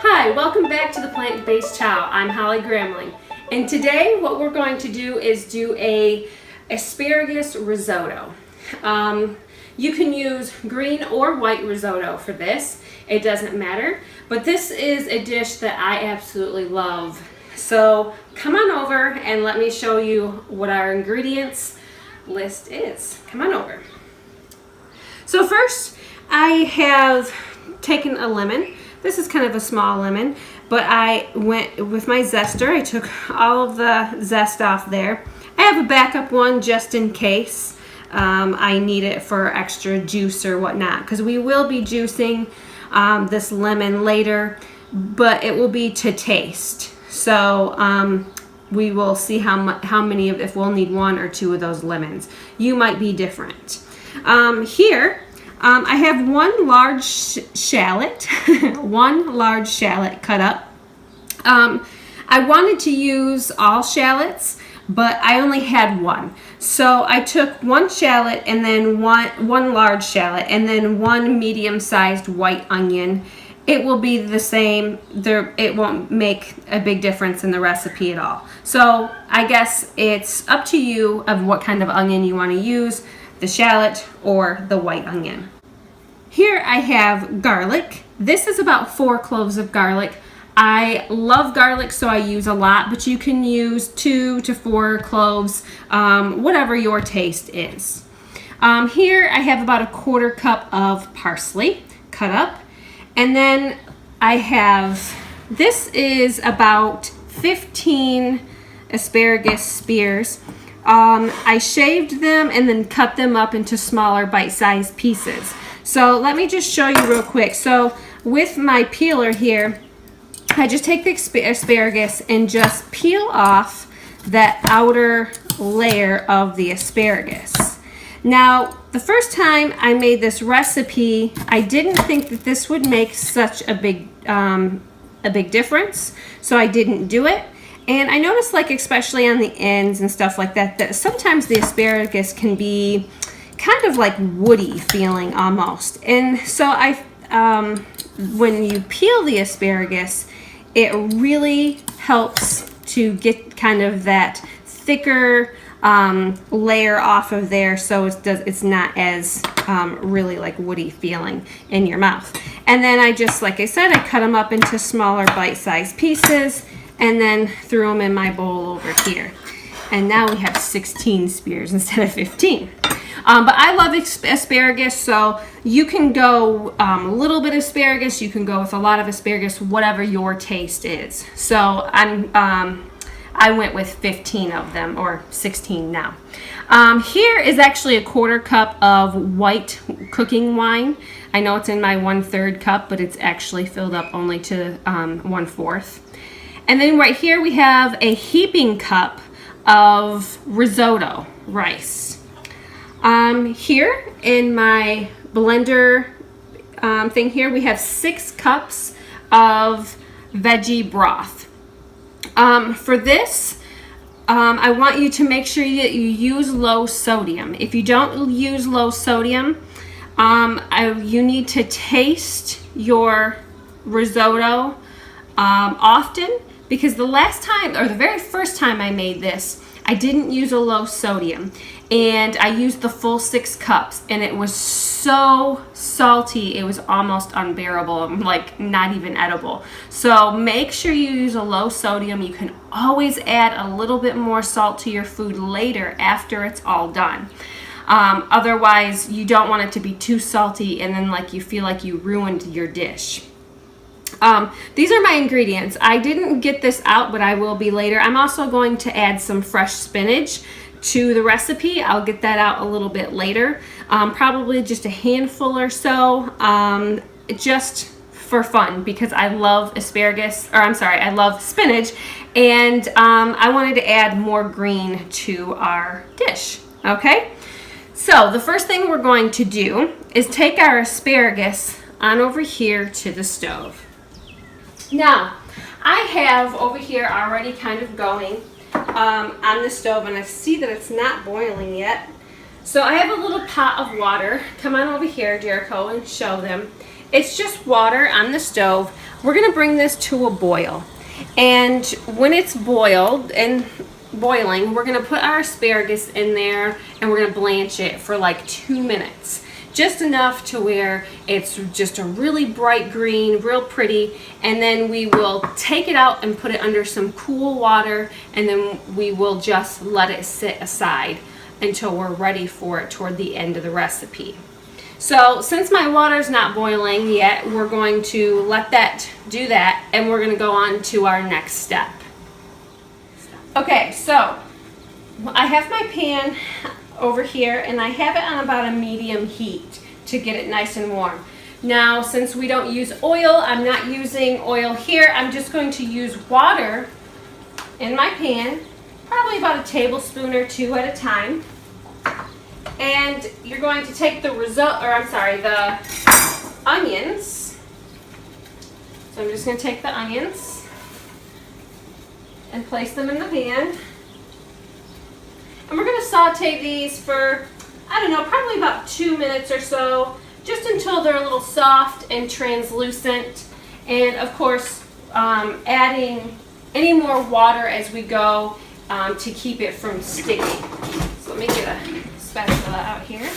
Hi, welcome back to the Plant-Based Chow. I'm Holly Gramling, and today what we're going to do is do a asparagus risotto. You can use green or white risotto for this. It doesn't matter, but this is a dish that I absolutely love. So come on over and let me show you what our ingredients list is. Come on over. So first, I have taken a lemon. This is kind of a small lemon, but I went with my zester. I took all of the zest off there. I have a backup one just in case I need it for extra juice or whatnot, because we will be juicing this lemon later, but it will be to taste. So we will see how many of, if we'll need one or two of those lemons. You might be different. Here, I have one large shallot, one large shallot cut up. I wanted to use all shallots, but I only had one. So I took one shallot and then one large shallot and then one medium-sized white onion. It will be the same. It won't make a big difference in the recipe at all. So I guess it's up to you of what kind of onion you want to use, the shallot or the white onion. Here I have garlic. This is about 4 cloves of garlic. I love garlic, so I use a lot, but you can use 2 to 4 cloves, whatever your taste is. Here I have about a 1/4 cup of parsley cut up. And then I have, this is about 15 Asparagus Spears. I shaved them and then cut them up into smaller bite-sized pieces. So let me just show you real quick. So with my peeler here, I just take the asparagus and just peel off that outer layer of the asparagus. Now, the first time I made this recipe, I didn't think that this would make such a big difference, so I didn't do it. And I noticed, like, especially on the ends and stuff like that, that sometimes the asparagus can be kind of like woody feeling almost. And so when you peel the asparagus, it really helps to get kind of that thicker layer off of there, so it's not as really like woody feeling in your mouth. And then I just, like I said, I cut them up into smaller bite-sized pieces and then threw them in my bowl over here. And now we have 16 spears instead of 15. But I love asparagus, so you can go a little bit of asparagus, you can go with a lot of asparagus, whatever your taste is. So I went with 15 of them, or 16 now. Here is actually a 1/4 cup of white cooking wine. I know it's in my 1/3 cup, but it's actually filled up only to 1/4. And then right here we have a heaping cup of risotto rice. Here in my blender thing here, we have 6 cups of veggie broth. For this, I want you to make sure that you use low sodium. If you don't use low sodium, you need to taste your risotto often, because the last time, or the very first time I made this, I didn't use a low sodium, and I used the full 6 cups, and it was so salty it was almost unbearable, like not even edible. So make sure you use a low sodium. You can always add a little bit more salt to your food later after it's all done. Otherwise, you don't want it to be too salty and then like you feel like you ruined your dish. These are my ingredients. I didn't get this out, but I will be later. I'm also going to add some fresh spinach to the recipe. I'll get that out a little bit later. Probably just a handful or so, just for fun, because I love asparagus, or I'm sorry, I love spinach, and I wanted to add more green to our dish, okay? So the first thing we're going to do is take our asparagus on over here to the stove. Now, I have over here already kind of going on the stove, and I see that it's not boiling yet. So I have a little pot of water. Come on over here, Jericho, and show them. It's just water on the stove. We're gonna bring this to a boil. And when it's boiled and boiling, we're gonna put our asparagus in there and we're gonna blanch it for like 2 minutes. Just enough to where it's just a really bright green, real pretty, and then we will take it out and put it under some cool water, and then we will just let it sit aside until we're ready for it toward the end of the recipe. So since my water's not boiling yet, we're going to let that do that, and we're gonna go on to our next step. Okay, so I have my pan over here, and I have it on about a medium heat to get it nice and warm. Now, since we don't use oil, I'm not using oil here. I'm just going to use water in my pan, probably about a tablespoon or 2 at a time. And you're going to take the the onions. So I'm just going to take the onions and place them in the pan. And we're going to saute these for, I don't know, probably about 2 minutes or so, just until they're a little soft and translucent. And of course, adding any more water as we go to keep it from sticking. So let me get a spatula out here.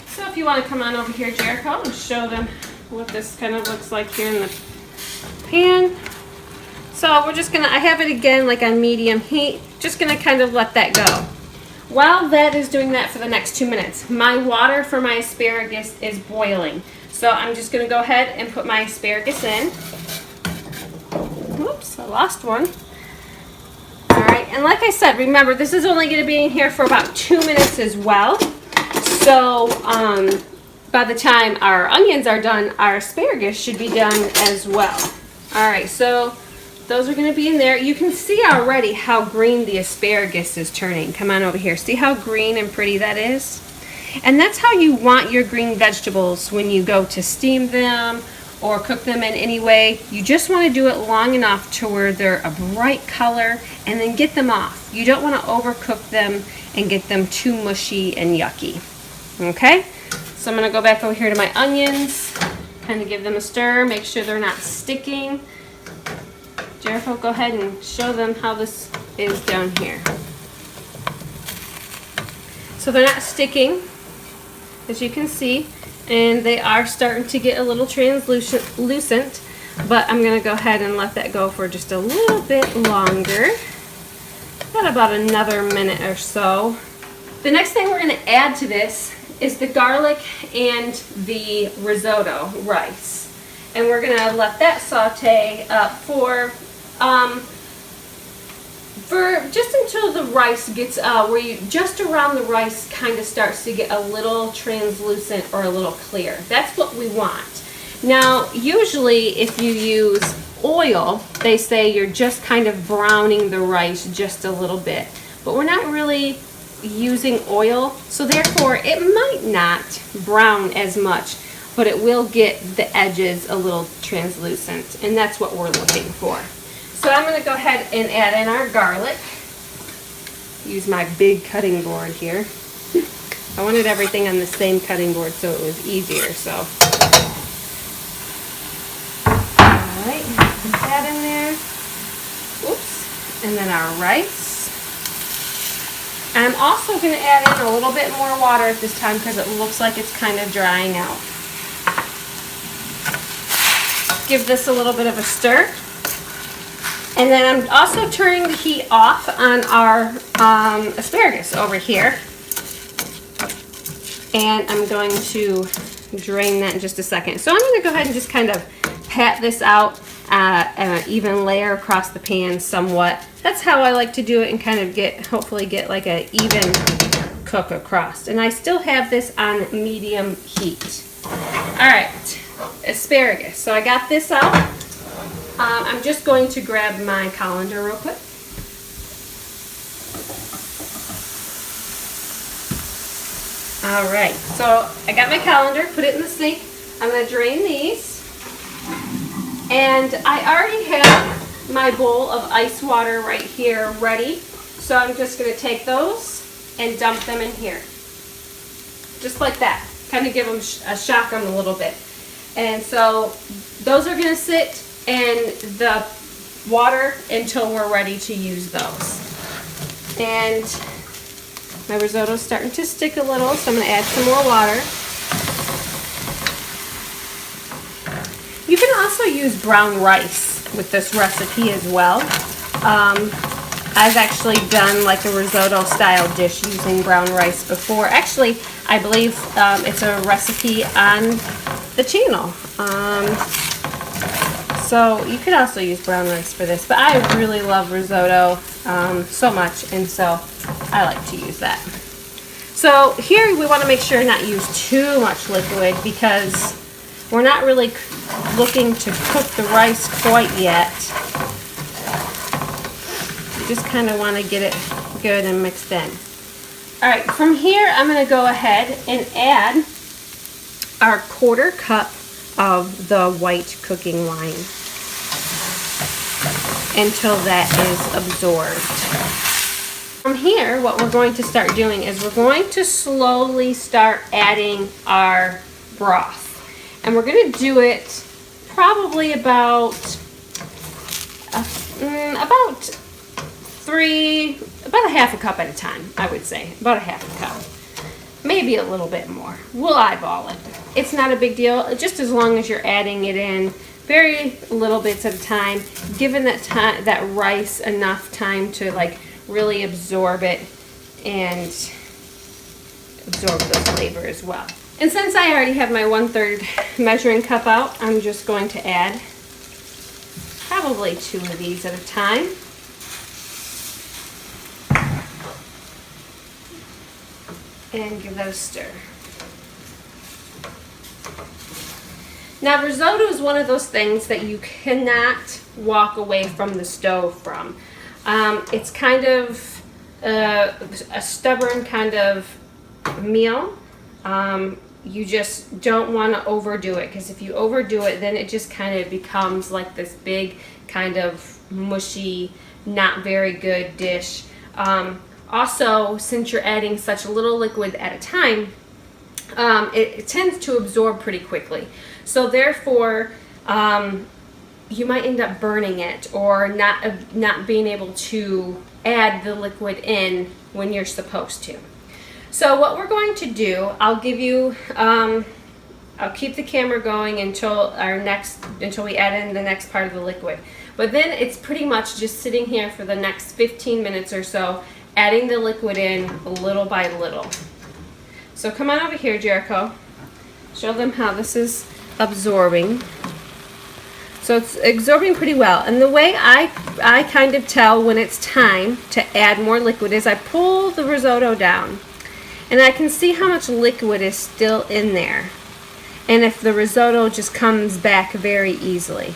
So if you want to come on over here, Jericho, and show them what this kind of looks like here in the pan. So we're just gonna, I have it again like on medium heat, just gonna kind of let that go. While that is doing that for the next 2 minutes, my water for my asparagus is boiling. So I'm just gonna go ahead and put my asparagus in. Whoops, I lost one. All right, and like I said, remember, this is only gonna be in here for about 2 minutes as well. So by the time our onions are done, our asparagus should be done as well. All right, so those are going to be in there. You can see already how green the asparagus is turning. Come on over here. See how green and pretty that is? And that's how you want your green vegetables when you go to steam them or cook them in any way. You just want to do it long enough to where they're a bright color and then get them off. You don't want to overcook them and get them too mushy and yucky. Okay? So I'm going to go back over here to my onions, kind of give them a stir, make sure they're not sticking. Jericho, go ahead and show them how this is down here. So they're not sticking, as you can see, and they are starting to get a little translucent, but I'm going to go ahead and let that go for just a little bit longer. Got about another minute or so. The next thing we're going to add to this is the garlic and the risotto rice. And we're going to let that saute up for just until the rice gets where you just around the rice kind of starts to get a little translucent or a little clear. That's what we want. Now, usually if you use oil, they say you're just kind of browning the rice just a little bit, but we're not really using oil, so therefore it might not brown as much, but it will get the edges a little translucent, and that's what we're looking for. So I'm going to go ahead and add in our garlic. Use my big cutting board here. I wanted everything on the same cutting board so it was easier. So, alright, put that in there. Oops. And then our rice. And I'm also going to add in a little bit more water at this time because it looks like it's kind of drying out. Give this a little bit of a stir. And then I'm also turning the heat off on our asparagus over here. And I'm going to drain that in just a second. So I'm going to go ahead and just kind of pat this out an even layer across the pan somewhat. That's how I like to do it and kind of hopefully get like an even cook across. And I still have this on medium heat. All right, asparagus. So I got this out. I'm just going to grab my colander real quick. All right, so I got my colander, put it in the sink. I'm going to drain these. And I already have my bowl of ice water right here ready. So I'm just going to take those and dump them in here. Just like that. kind of give them shock them a little bit. And so those are gonna sit in the water until we're ready to use those. And my risotto's starting to stick a little, so I'm gonna add some more water. You can also use brown rice with this recipe as well. I've actually done like a risotto style dish using brown rice before. Actually, I believe it's a recipe on the channel. So you could also use brown rice for this, but I really love risotto so much, and so I like to use that. So here we want to make sure not use too much liquid because we're not really looking to cook the rice quite yet. You just kind of want to get it good and mixed in. All right, from here I'm going to go ahead and add our 1/4 cup of the white cooking wine until that is absorbed. From here, what we're going to start doing is we're going to slowly start adding our broth. And we're going to do it probably about a half a cup at a time, I would say. About a half a cup. Maybe a little bit more. We'll eyeball it. It's not a big deal, just as long as you're adding it in very little bits at a time, giving that rice enough time to like really absorb it and absorb the flavor as well. And since I already have my 1/3 measuring cup out, I'm just going to add probably 2 of these at a time. And give that a stir. Now, risotto is one of those things that you cannot walk away from the stove from. It's kind of a stubborn kind of meal. You just don't want to overdo it, because if you overdo it, then it just kind of becomes like this big kind of mushy, not very good dish. Also, since you're adding such little liquid at a time, it tends to absorb pretty quickly. So therefore, you might end up burning it or not being able to add the liquid in when you're supposed to. So what we're going to do, I'll give you, I'll keep the camera going until we add in the next part of the liquid. But then it's pretty much just sitting here for the next 15 minutes or so, adding the liquid in little by little. So come on over here, Jericho. Show them how this is absorbing. So it's absorbing pretty well. And the way I kind of tell when it's time to add more liquid is I pull the risotto down, and I can see how much liquid is still in there. And if the risotto just comes back very easily.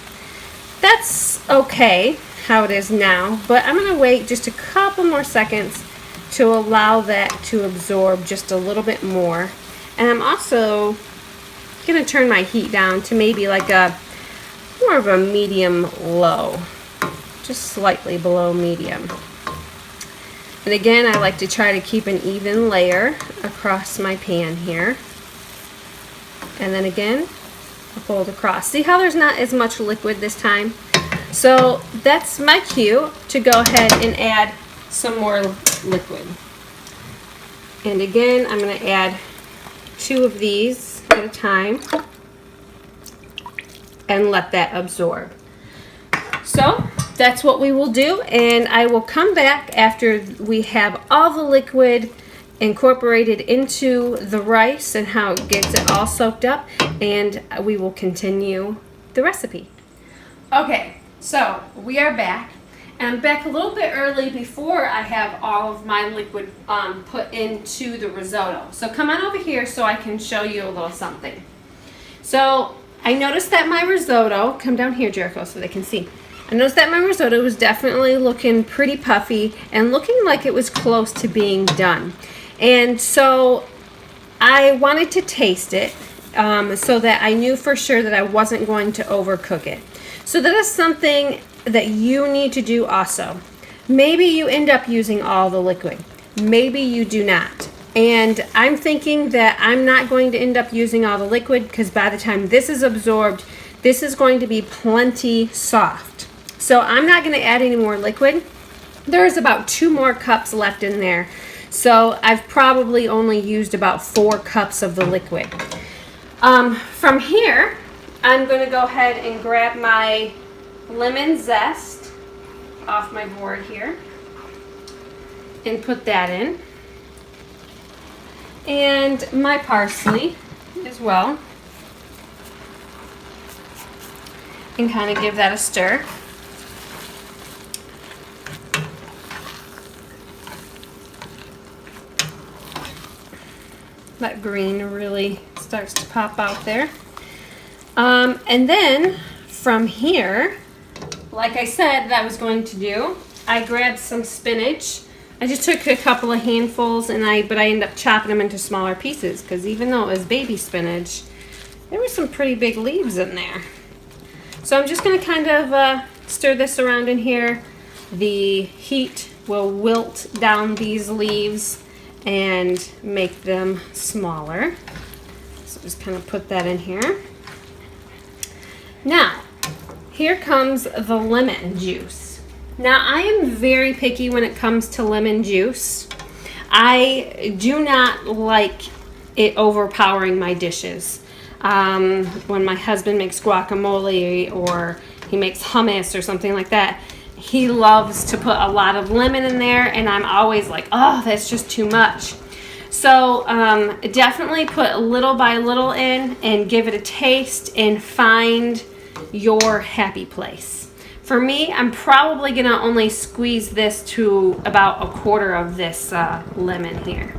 That's okay how it is now, but I'm going to wait just a couple more seconds to allow that to absorb just a little bit more. And I'm also going to turn my heat down to maybe like more of a medium low, just slightly below medium. And again, I like to try to keep an even layer across my pan here. And then again, I fold across. See how there's not as much liquid this time? So that's my cue to go ahead and add some more liquid. And again, I'm going to add 2 of these at a time and let that absorb. So that's what we will do, and I will come back after we have all the liquid incorporated into the rice and how it gets it all soaked up, and we will continue the recipe. Okay, so we are back, and I'm back a little bit early before I have all of my liquid put into the risotto. So come on over here so I can show you a little something. So I noticed that my risotto, come down here, Jericho, so they can see. I noticed that my risotto was definitely looking pretty puffy and looking like it was close to being done. And so I wanted to taste it so that I knew for sure that I wasn't going to overcook it. So that is something that you need to do also. Maybe you end up using all the liquid. Maybe you do not. And I'm thinking that I'm not going to end up using all the liquid because by the time this is absorbed, this is going to be plenty soft. So I'm not going to add any more liquid. There's about 2 more cups left in there. So I've probably only used about 4 cups of the liquid. From here, I'm going to go ahead and grab my lemon zest off my board here and put that in. And my parsley as well. And kind of give that a stir. That green really starts to pop out there. And then from here, like I said that I was going to do, I grabbed some spinach. I just took a couple of handfuls, but I ended up chopping them into smaller pieces because even though it was baby spinach, there were some pretty big leaves in there. So I'm just going to kind of stir this around in here. The heat will wilt down these leaves and make them smaller. So just kind of put that in here. Now, here comes the lemon juice. Now, I am very picky when it comes to lemon juice. I do not like it overpowering my dishes. When my husband makes guacamole or he makes hummus or something like that, he loves to put a lot of lemon in there, and I'm always like, oh, that's just too much. So definitely put little by little in and give it a taste and find your happy place. For me, I'm probably gonna only squeeze this to about 1/4 of this lemon here.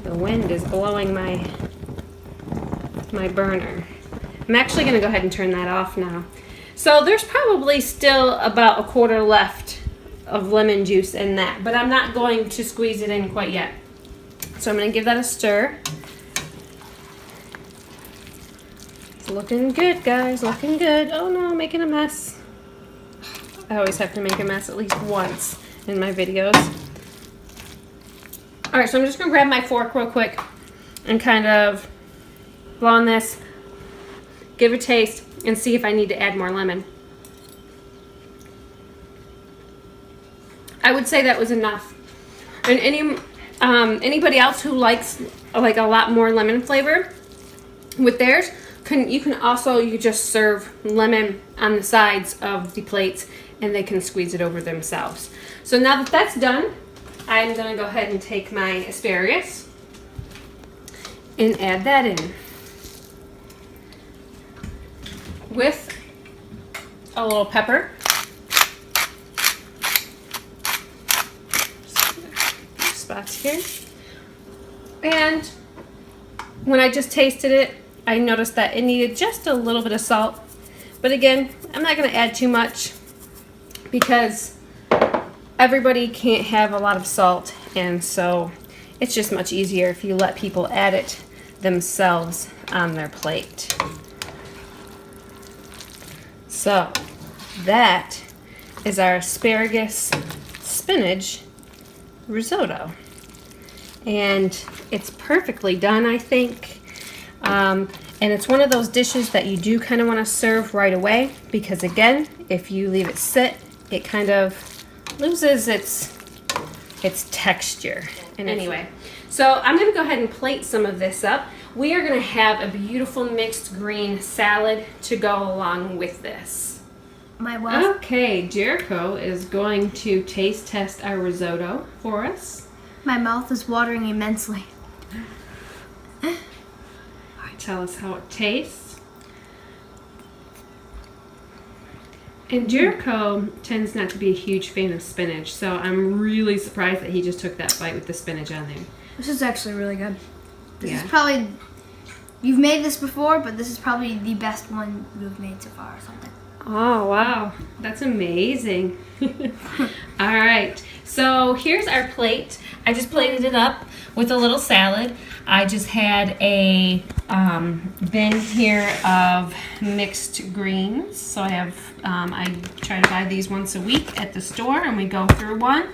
The wind is blowing my burner. I'm actually gonna go ahead and turn that off now. So there's probably still about 1/4 left of lemon juice in that, but I'm not going to squeeze it in quite yet. So I'm gonna give that a stir. It's looking good, guys, looking good. Oh no, making a mess. I always have to make a mess at least once in my videos. All right, so I'm just gonna grab my fork real quick and kind of blow on this, give it a taste, and see if I need to add more lemon. I would say that was enough. And anybody else who likes like a lot more lemon flavor with theirs, you just serve lemon on the sides of the plates and they can squeeze it over themselves. So now that that's done, I'm gonna go ahead and take my asparagus and add that in with a little pepper. Spots here. And when I just tasted it, I noticed that it needed just a little bit of salt. But again, I'm not going to add too much because everybody can't have a lot of salt, and so it's just much easier if you let people add it themselves on their plate. So that is our asparagus spinach risotto, and it's perfectly done, I think. And it's one of those dishes that you do kind of want to serve right away because, again, if you leave it sit, it kind of loses its texture. And anyway, so I'm going to go ahead and plate some of this up. We are going to have a beautiful mixed green salad to go along with this. Okay, Jericho is going to taste test our risotto for us. My mouth is watering immensely. Tell us how it tastes. And Jericho tends not to be a huge fan of spinach, so I'm really surprised that he just took that bite with the spinach on there. This is actually really good. This is probably, you've made this before, but this is probably the best one you've made so far or something. Oh, wow. That's amazing. All right. So here's our plate. I just plated it up with a little salad. I just had a bin here of mixed greens. So I try to buy these once a week at the store, and we go through one.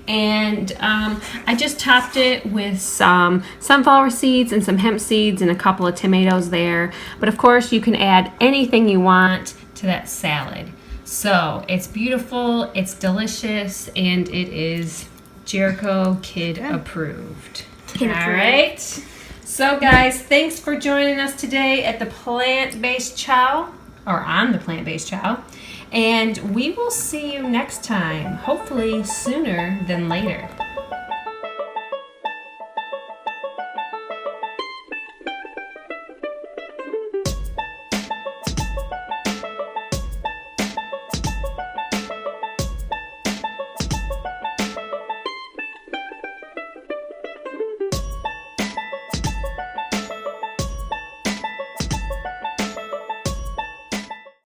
And I just topped it with some sunflower seeds and some hemp seeds and a couple of tomatoes there. But of course you can add anything you want to that salad. So it's beautiful, it's delicious, and it is Jericho Kid approved. All right. So guys, thanks for joining us today at the Plant-Based Chow, or on the Plant-Based Chow. And we will see you next time, hopefully sooner than later.